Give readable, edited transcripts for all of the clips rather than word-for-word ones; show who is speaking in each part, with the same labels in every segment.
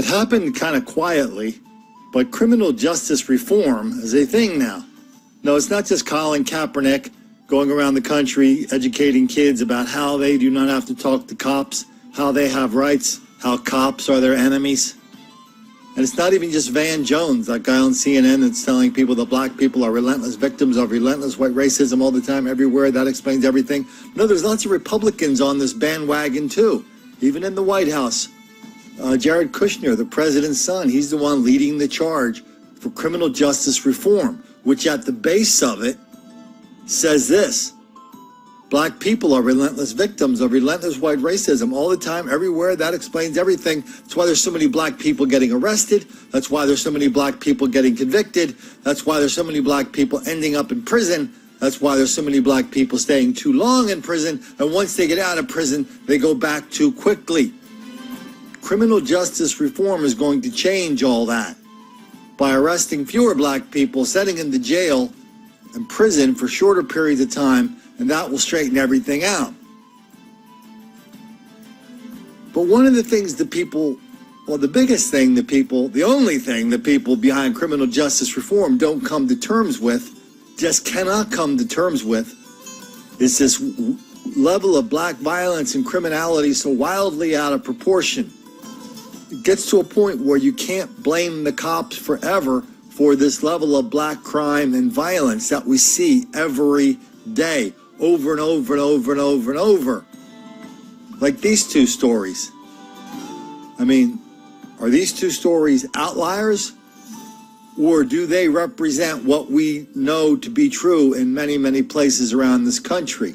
Speaker 1: happened kind of quietly, but criminal justice reform is a thing now. No, it's not just Colin Kaepernick going around the country educating kids about how they do not have to talk to cops, how they have rights, how cops are their enemies. And it's not even just Van Jones, that guy on CNN that's telling people that black people are relentless victims of relentless white racism all the time, everywhere. That explains everything. No, there's lots of Republicans on this bandwagon too, even in the White House. Jared Kushner, the president's son, he's the one leading the charge for criminal justice reform, which at the base of it says this: black people are relentless victims of relentless white racism all the time, everywhere. That explains everything. That's why there's so many black people getting arrested. That's why there's so many black people getting convicted. That's why there's so many black people ending up in prison. That's why there's so many black people staying too long in prison. And once they get out of prison, they go back too quickly. Criminal justice reform is going to change all that by arresting fewer black people, sending them to jail and prison for shorter periods of time, and that will straighten everything out. But one of the things the people, well, the biggest thing the people, the only thing the people behind criminal justice reform don't come to terms with, just cannot come to terms with, is this level of black violence and criminality so wildly out of proportion. It gets to a point where you can't blame the cops forever for this level of black crime and violence that we see every day, over and over and over and over and over. Like these two stories. I mean, are these two stories outliers, or do they represent what we know to be true in many, many places around this country?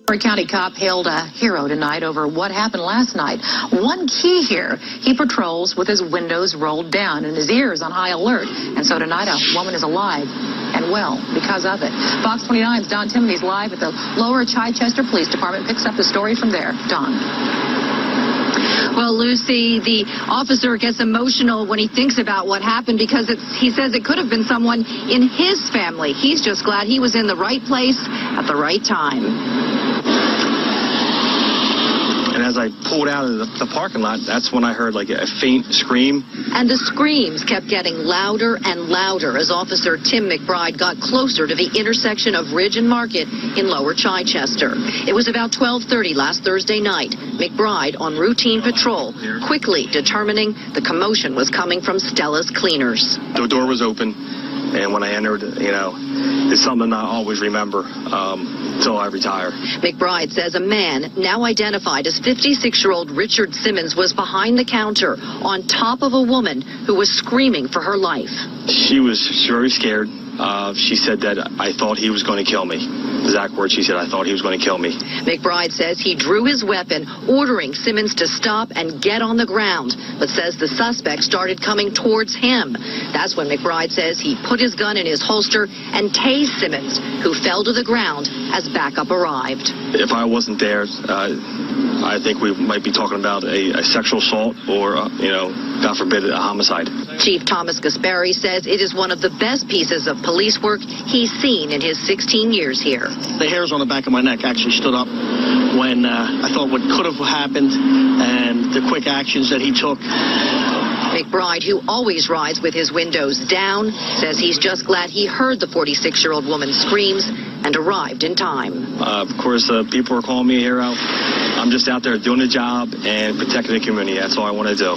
Speaker 2: Montgomery County cop hailed a hero tonight over what happened last night. One key here, he patrols with his windows rolled down and his ears on high alert. And so tonight a woman is alive and well because of it. Fox 29's Don Timothy's live at the Lower Chichester Police Department. Picks up the story from there. Don.
Speaker 3: Well, Lucy, the officer gets emotional when he thinks about what happened because he says it could have been someone in his family. He's just glad he was in the right place at the right time.
Speaker 4: And as I pulled out of the parking lot, that's when I heard like a faint scream.
Speaker 3: And the screams kept getting louder and louder as Officer Tim McBride got closer to the intersection of Ridge and Market in Lower Chichester. It was about 12:30 last Thursday night. McBride on routine patrol, quickly determining the commotion was coming from Stella's Cleaners.
Speaker 4: The door was open, and when I entered, it's something I always remember until I retire.
Speaker 3: McBride says a man, now identified as 56-year-old Richard Simmons, was behind the counter on top of a woman who was screaming for her life.
Speaker 4: She was very scared. She said that I thought he was going to kill me. Exact words, she said, I thought he was going to kill me.
Speaker 3: McBride says he drew his weapon, ordering Simmons to stop and get on the ground, but says the suspect started coming towards him. That's when McBride says he put his gun in his holster and tased Simmons, who fell to the ground as backup arrived.
Speaker 4: If I wasn't there, I think we might be talking about a sexual assault or, God forbid, a homicide.
Speaker 3: Chief Thomas Gaspari says it is one of the best pieces of police work he's seen in his 16 years here.
Speaker 5: The hairs on the back of my neck actually stood up when I thought what could have happened and the quick actions that he took.
Speaker 3: McBride, who always rides with his windows down, says he's just glad he heard the 46-year-old woman's screams and arrived in time.
Speaker 4: Of course, people are calling me a hero. I'm just out there doing the job and protecting the community. That's all I want to do.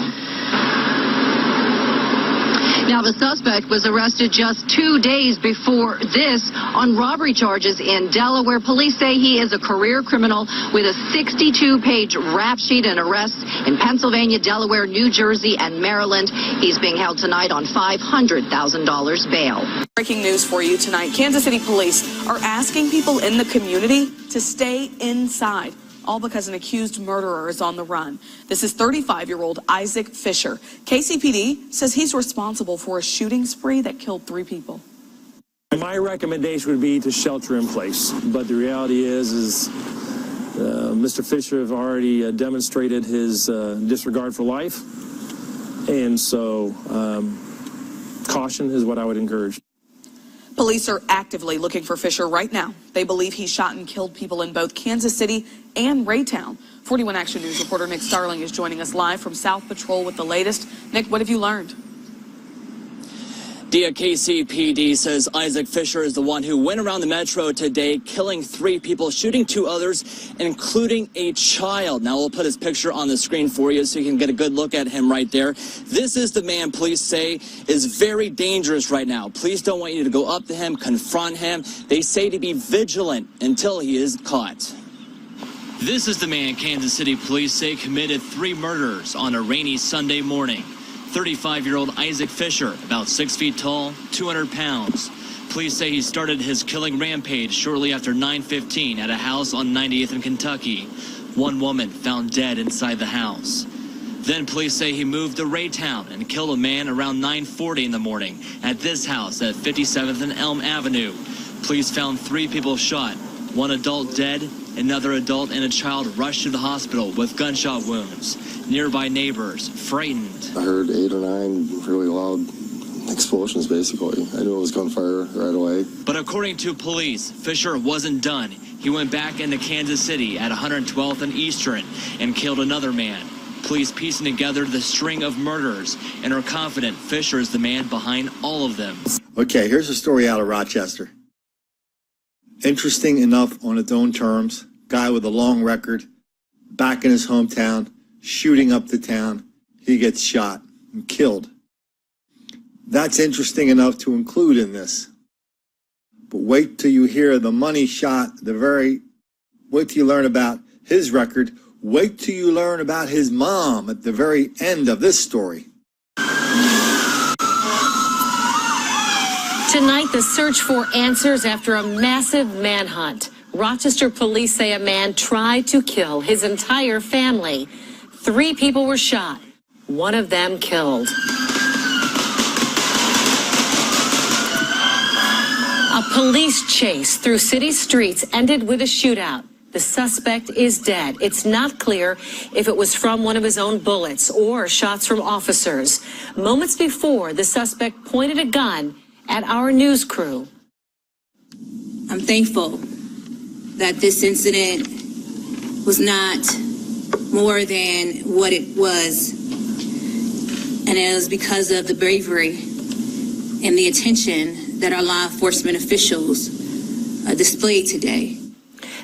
Speaker 3: Now, the suspect was arrested just 2 days before this on robbery charges in Delaware. Police say he is a career criminal with a 62-page rap sheet and arrests in Pennsylvania, Delaware, New Jersey, and Maryland. He's being held tonight on $500,000 bail.
Speaker 6: Breaking news for you tonight. Kansas City police are asking people in the community to stay inside, all because an accused murderer is on the run. This is 35-year-old Isaac Fisher. KCPD says he's responsible for a shooting spree that killed 3 people.
Speaker 7: My recommendation would be to shelter in place, but the reality is Mr. Fisher have already demonstrated his disregard for life, and so caution is what I would encourage.
Speaker 6: Police are actively looking for Fisher right now. They believe he shot and killed people in both Kansas City and Raytown. 41 Action News reporter Nick Starling is joining us live from South Patrol with the latest. Nick, what have you learned?
Speaker 8: KCPD says Isaac Fisher is the one who went around the metro today, killing 3 people, shooting 2 others, including a child. Now, we'll put his picture on the screen for you so you can get a good look at him right there. This is the man police say is very dangerous right now. Police don't want you to go up to him, confront him. They say to be vigilant until he is caught. This is the man Kansas City police say committed 3 murders on a rainy Sunday morning. 35-year-old Isaac Fisher, about 6 feet tall, 200 pounds. Police say he started his killing rampage shortly after 9:15 at a house on 90th in Kentucky. 1 woman found dead inside the house. Then police say he moved to Raytown and killed a man around 9:40 in the morning at this house at 57th and Elm Avenue. Police found 3 people shot, 1 adult dead, another adult and a child rushed to the hospital with gunshot wounds. Nearby neighbors frightened.
Speaker 9: I heard 8 or 9 really loud explosions, basically. I knew it was gunfire right away.
Speaker 8: But according to police, Fisher wasn't done. He went back into Kansas City at 112th and Eastern and killed another man. Police piecing together the string of murders and are confident Fisher is the man behind all of them.
Speaker 1: Okay, here's a story out of Rochester. Interesting enough on its own terms. Guy with a long record, back in his hometown, shooting up the town. He gets shot and killed. That's interesting enough to include in this. But wait till you hear the money shot, wait till you learn about his record. Wait till you learn about his mom at the very end of this story.
Speaker 10: Tonight, the search for answers after a massive manhunt. Rochester police say a man tried to kill his entire family. 3 people were shot, 1 of them killed. A police chase through city streets ended with a shootout. The suspect is dead. It's not clear if it was from one of his own bullets or shots from officers. Moments before, the suspect pointed a gun at our news crew.
Speaker 11: I'm thankful that this incident was not more than what it was. And it was because of the bravery and the attention that our law enforcement officials displayed today.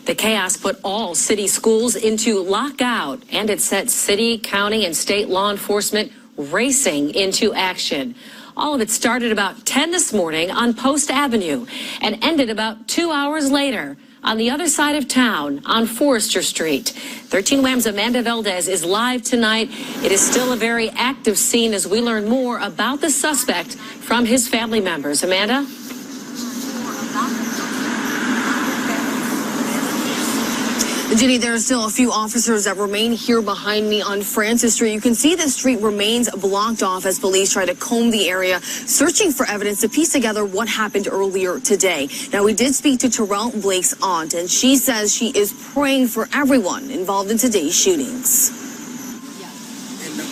Speaker 10: The chaos put all city schools into lockout, and it set city, county, and state law enforcement racing into action. All of it started about 10 this morning on Post Avenue and ended about 2 hours later on the other side of town on Forester Street. 13 Wham's Amanda Valdez is live tonight. It is still a very active scene as we learn more about the suspect from his family members. Amanda?
Speaker 12: Jenny, there are still a few officers that remain here behind me on Francis Street. You can see the street remains blocked off as police try to comb the area, searching for evidence to piece together what happened earlier today. Now, we did speak to Terrell Blake's aunt, and she says she is praying for everyone involved in today's shootings.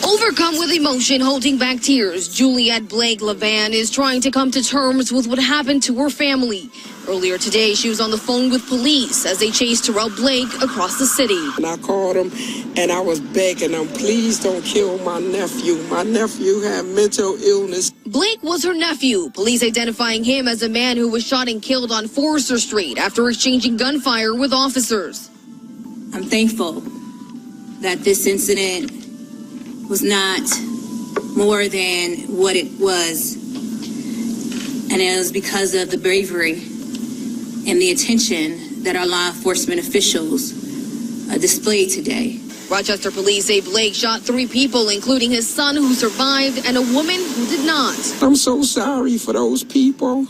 Speaker 13: Overcome with emotion, holding back tears, Juliette Blake Levan is trying to come to terms with what happened to her family. Earlier today, she was on the phone with police as they chased Terrell Blake across the city.
Speaker 14: And I called him and I was begging him, please don't kill my nephew. My nephew had mental illness.
Speaker 13: Blake was her nephew, police identifying him as a man who was shot and killed on Forester Street after exchanging gunfire with officers.
Speaker 11: I'm thankful that this incident was not more than what it was. And it was because of the bravery and the attention that our law enforcement officials displayed today.
Speaker 13: Rochester police say Blake shot 3 people, including his son who survived and a woman who did not.
Speaker 14: I'm so sorry for those people.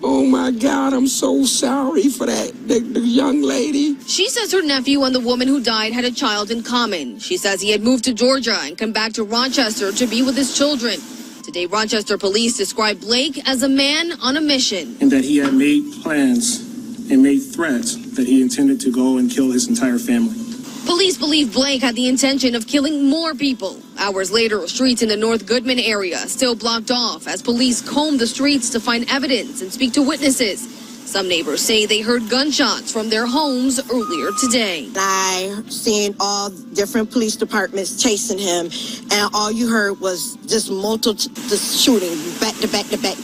Speaker 14: Oh my God, I'm so sorry for that, the young lady.
Speaker 13: She says her nephew and the woman who died had a child in common. She says he had moved to Georgia and come back to Rochester to be with his children. Today, Rochester police described Blake as a man on a mission.
Speaker 15: And that he had made plans and made threats that he intended to go and kill his entire family.
Speaker 13: Police believe Blake had the intention of killing more people. Hours later, streets in the North Goodman area still blocked off as police combed the streets to find evidence and speak to witnesses. Some neighbors say they heard gunshots from their homes earlier today.
Speaker 16: I seen all different police departments chasing him, and all you heard was just multiple shooting back to back to back.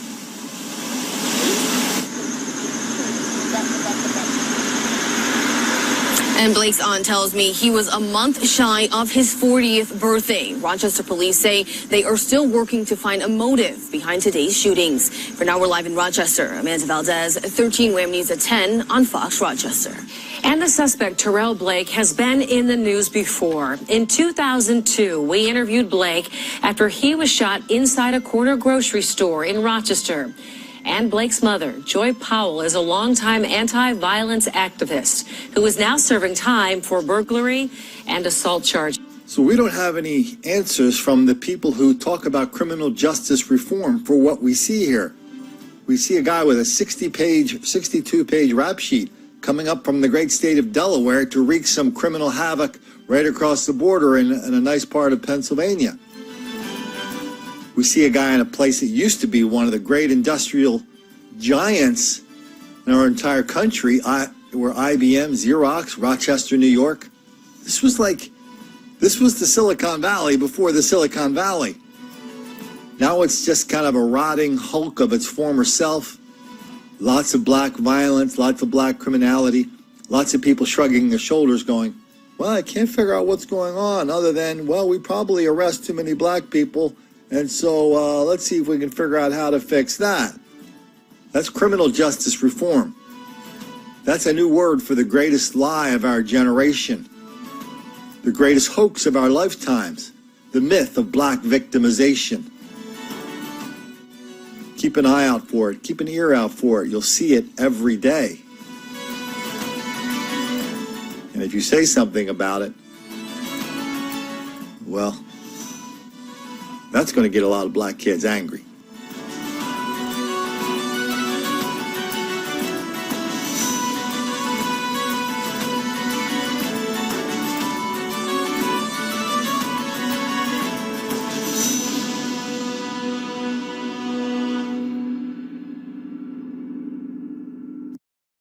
Speaker 12: And Blake's aunt tells me he was a month shy of his 40th birthday. Rochester police say they are still working to find a motive behind today's shootings. For now, we're live in Rochester. Amanda Valdez, 13 Wham News at 10 on Fox Rochester.
Speaker 10: And the suspect, Terrell Blake, has been in the news before. In 2002, we interviewed Blake after he was shot inside a corner grocery store in Rochester. And Blake's mother, Joy Powell, is a longtime anti-violence activist who is now serving time for burglary and assault charges.
Speaker 1: So we don't have any answers from the people who talk about criminal justice reform for what we see here. We see a guy with a 62-page rap sheet coming up from the great state of Delaware to wreak some criminal havoc right across the border in a nice part of Pennsylvania. We see a guy in a place that used to be one of the great industrial giants in our entire country, where IBM, Xerox, Rochester, New York. This was the Silicon Valley before the Silicon Valley. Now it's just kind of a rotting hulk of its former self. Lots of black violence, lots of black criminality, lots of people shrugging their shoulders going, well, I can't figure out what's going on other than, well, we probably arrest too many black people. And so let's see if we can figure out how to fix that. That's criminal justice reform. That's a new word for the greatest lie of our generation, the greatest hoax of our lifetimes, the myth of black victimization. Keep an eye out for it. Keep an ear out for it. You'll see it every day. And if you say something about it, well, that's going to get a lot of black kids angry.